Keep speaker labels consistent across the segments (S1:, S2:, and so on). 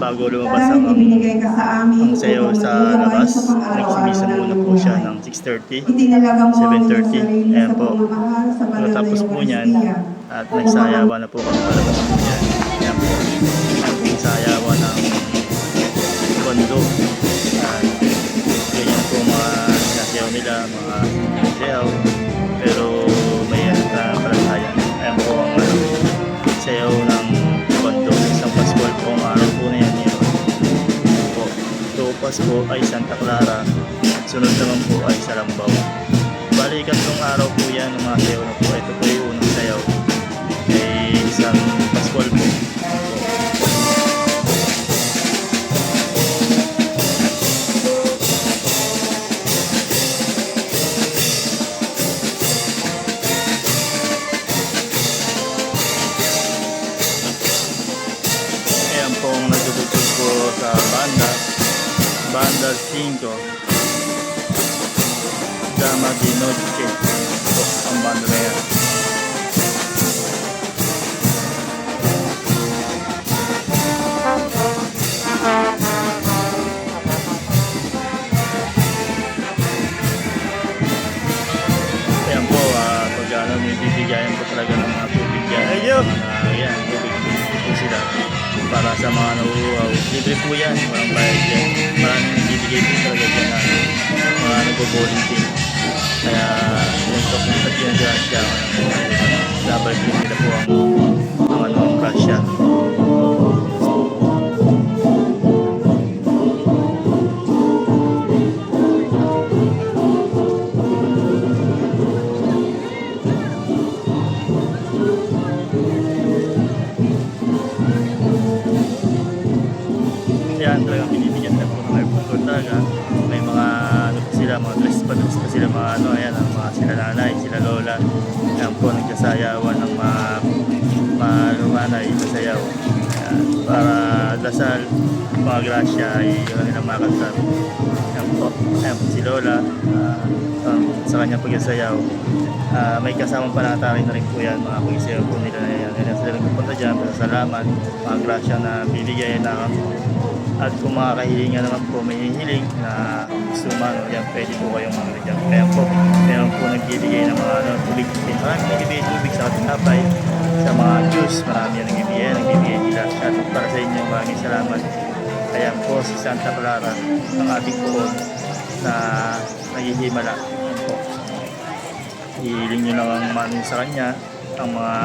S1: Bago lumabas ang sayaw sa labas, nagsimisa muna po siya ng 6:30, 7:30, ayan po. Tapos po niyan, at nagsayawan na po kami palabas po niyan. Ayan po, ang sayawan ng kondo. At ganyan po mga sinasayaw nila, mga sayaw. Pero may palataya. Ayan po ang sayaw ng kondo. Isang Paskol po ang araw po na yan. Po ay Santa Clara at sunod naman po ay Salambaw. Bali, ikatlong araw po yan ng mga sayaw na po. Ito po yung unang sayaw ay isang Paskol po. Ayan po ang nagtutugtog po sa Banda 5 Dama di Noche po ang banda na yan. Ayan po, pag may bibigayan po talaga ng mga tubig yan. Ayan, tubig po sila para sa mga nauuhaw. Libre po yan, walang bayad yan. Maraming bibigay po talaga dyan na mga nagbo-volunteer. Kaya yung kung sa ginagawa dapat din nila po ang grasya. Yan talagang binibigyan na po ng airport talaga. May mga mga dress pa sila, mga ayan, ang mga sila nanay, sila lola. Yan po, nagkasayawan ng mga lumanay sa sayaw. Ayan, para dasal, mga grasya ay yung nilang makasal. Yan po, si lola, sa kanyang pagkasayaw. May kasamang panatarin na rin po yan, mga pagkasayaw po nila na yan. Kaya sila nagpupunta dyan, salamat, mga grasya na bibigay na. At kung mga kahilingan naman po, may hihiling na gusto mano, yan, pwede po kayong mga dyan. Kaya po, meron po nagbibigay ng mga tubig. Marami nagbibigay tubig sa katinapay, sa mga juice, marami yan nagbibigay nila. At para sa inyo, maraming salamat. Kaya po si Santa Clara, ang ating poon na naghihimala. Yan po. Hihiling nyo lang ang manin sa kanya, ang mga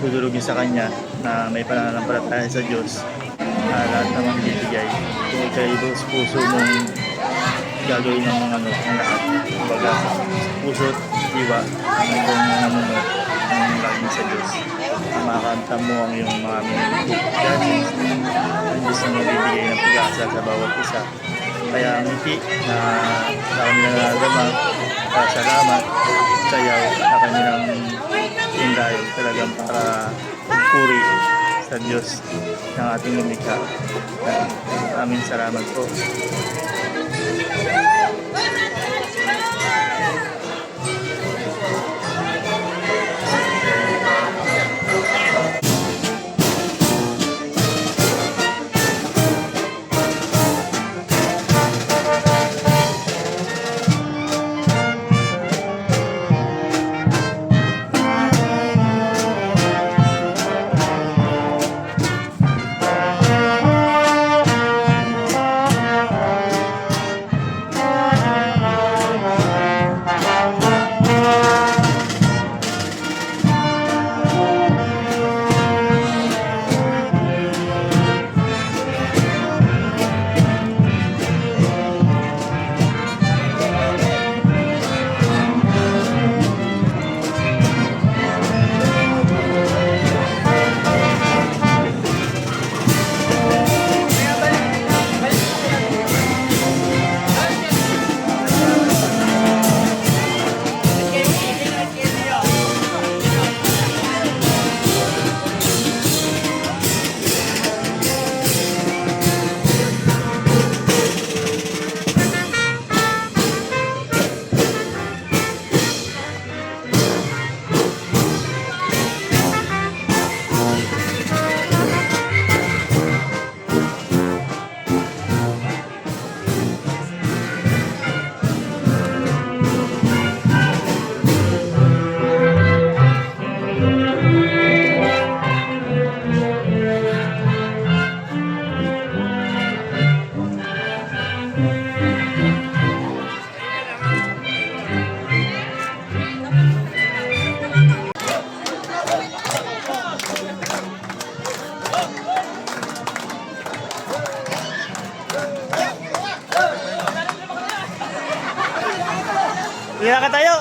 S1: dudulugin sa kanya na may pananampalataya sa Diyos. Lahat naman bibigay. Kung kayo sa puso mong gagawin ng mga ang lahat. Kumbaga, puso at diwa kung namunod ang laging sa Diyos. Makakanta mo ang iyong mga blessings. Ang Diyos na magbibigay ng pag-asa sa bawat isa. Kaya ang ngiti na sa kanilang nararamdaman, salamat, sayaw sa kanilang tindayo talagang para puri sa Diyos ng ating lumikha. Maraming salamat po. Kaya ka tayo!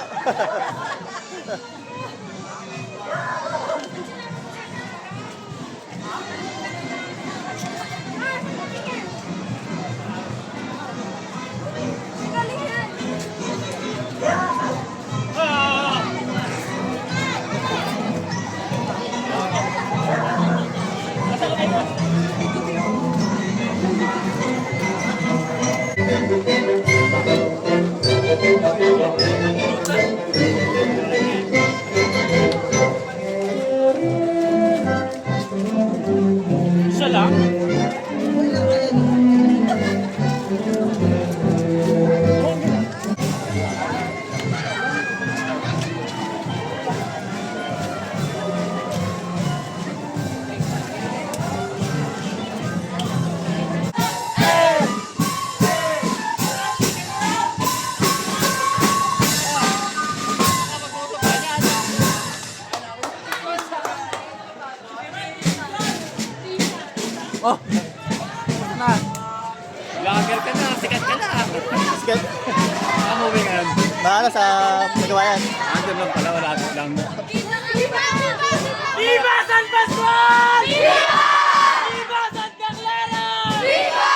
S2: Isa lang? Oh! Na! Vlogger ka na, sikat ka na!
S1: Sige.
S2: Umuwi ka yan.
S1: Maano sa magawayan?
S2: Andun lang pala, wala lang.
S3: ¡Viva San Pascual! ¡Viva! ¡Viva Santa Clara! ¡Viva!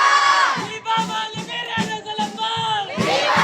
S3: ¡Viva Valeriano Salambal! ¡Viva!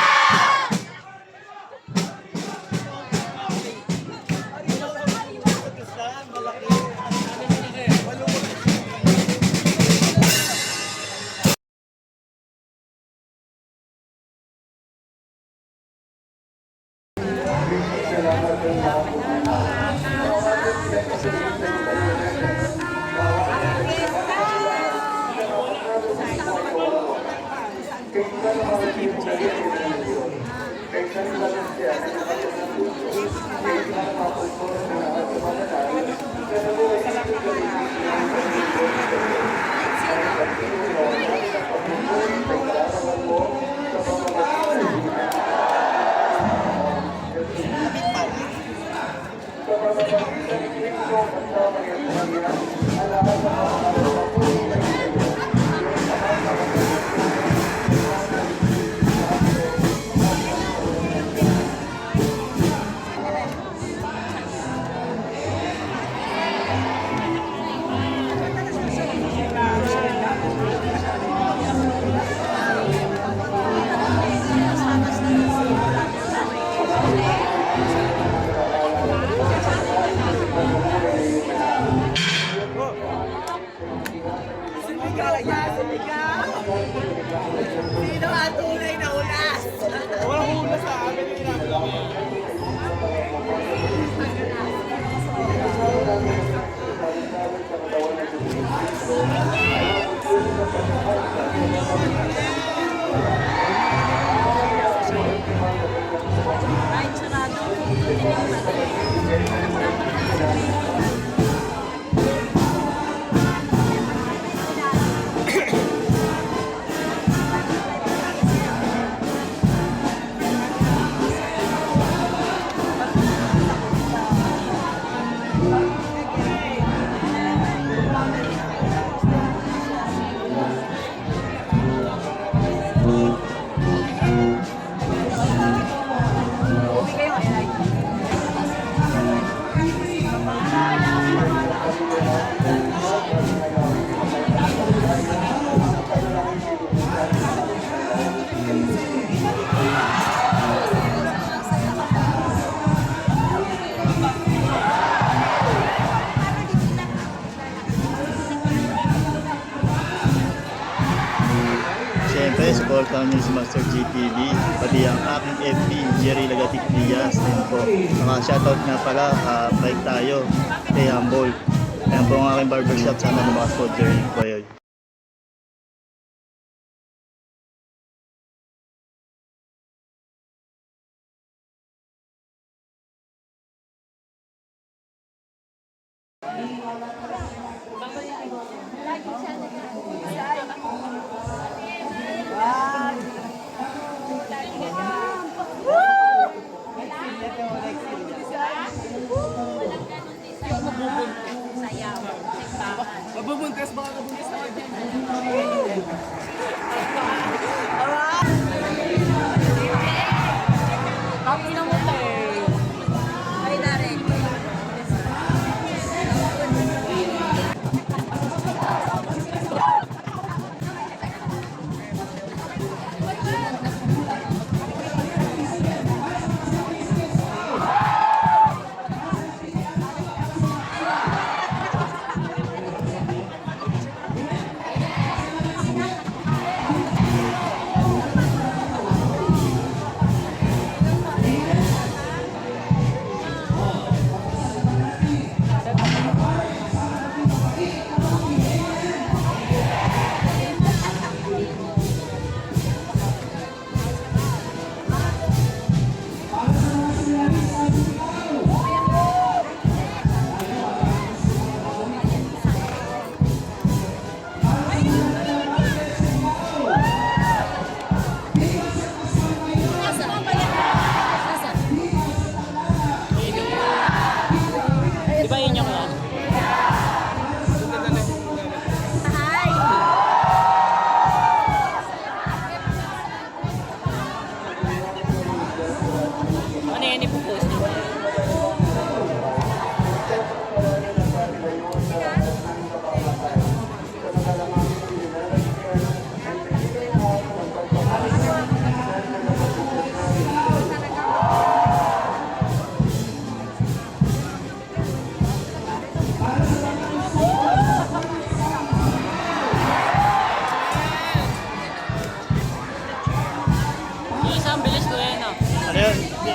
S4: Sino ang tunay na ulas?
S2: Walang hula sa amin.
S1: Siyempre, supportahan niyo si Master GTV, pati ang aking FB, Jerry Lagatik Diaz, din po. Mga shoutout nga pala, bike tayo, kay Humboldt. Ayan po ang aking barbershop, sana lumakas po, Jerry Boyoy.
S4: Mabubuntis baka nabuntis ako dyan. Ang ina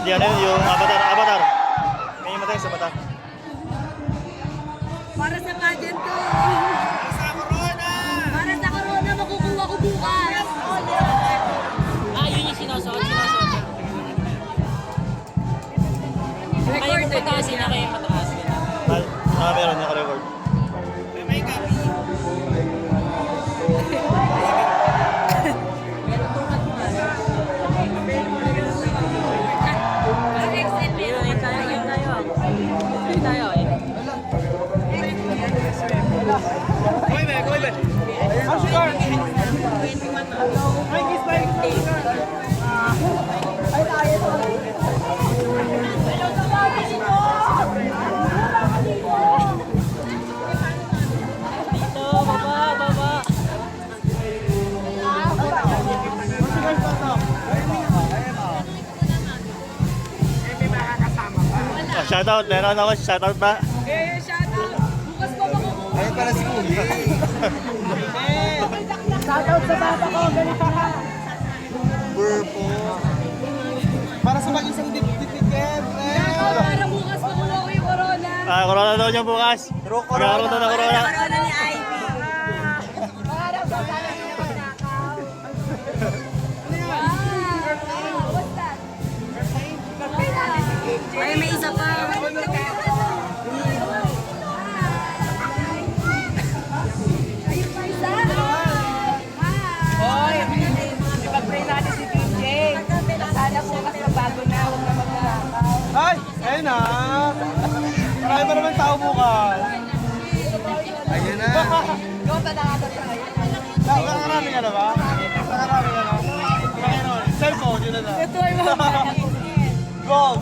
S1: Hindi ano yun, yung avatar. May imatay sa mata.
S3: Para sa pageant to. Para sa corona, makukuha ko bukas.
S5: Yun yung sinusuot. Kaya mo pataasin na kayo mataas.
S1: Meron naka-record.
S5: Yun tayo. Dito, baba.
S1: Shoutout, meron ako. Shoutout ba?
S3: Shoutout. Bukas pa makukuha.
S4: Ayun pala si Kuya. Purple. Para sa mag-isang diptiket.
S3: Para bukas makuha ko yung corona.
S1: Corona daw niya bukas. Magkakaroon daw ng corona.
S3: Corona ni Ivy. Para sa sana niya magnakaw. Wow, what's that? Ay, may isa pa. Ayun pa isa.
S4: Hoy, ipag-pray natin si DJ. Sana bukas na bago na, huwag na magnakaw. Ay, ayun na. Marami pa naman tao bukas. Ayun na.
S3: Gota na ata tayo.
S4: Nakarami ka na ba? Nakarami ka na. Panginoon, cellphone, yun na.
S3: Ito ay mga
S4: Gold.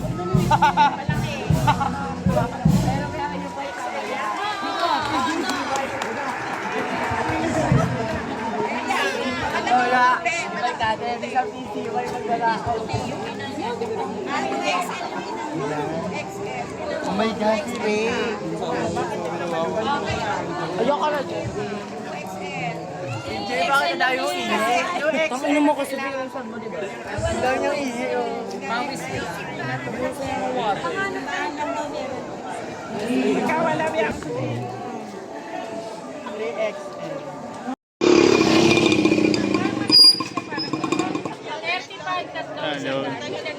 S4: Wala. Ibalik natin. Isang PC, may maglalakaw. Oh my God, Faye. Ayoko na, Jay. Jay, bakit na tayo ihi? Yung XL. Tangino mo kasi pinansan mo, di ba? Ang daw niyang ihi, oh. Mawis ka. Ikaw, wala biyak. 3XL.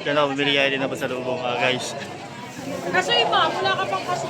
S1: Yan ako, bumili kayo din na pasalubong guys.
S5: Kaso iba, wala ka pang kaso.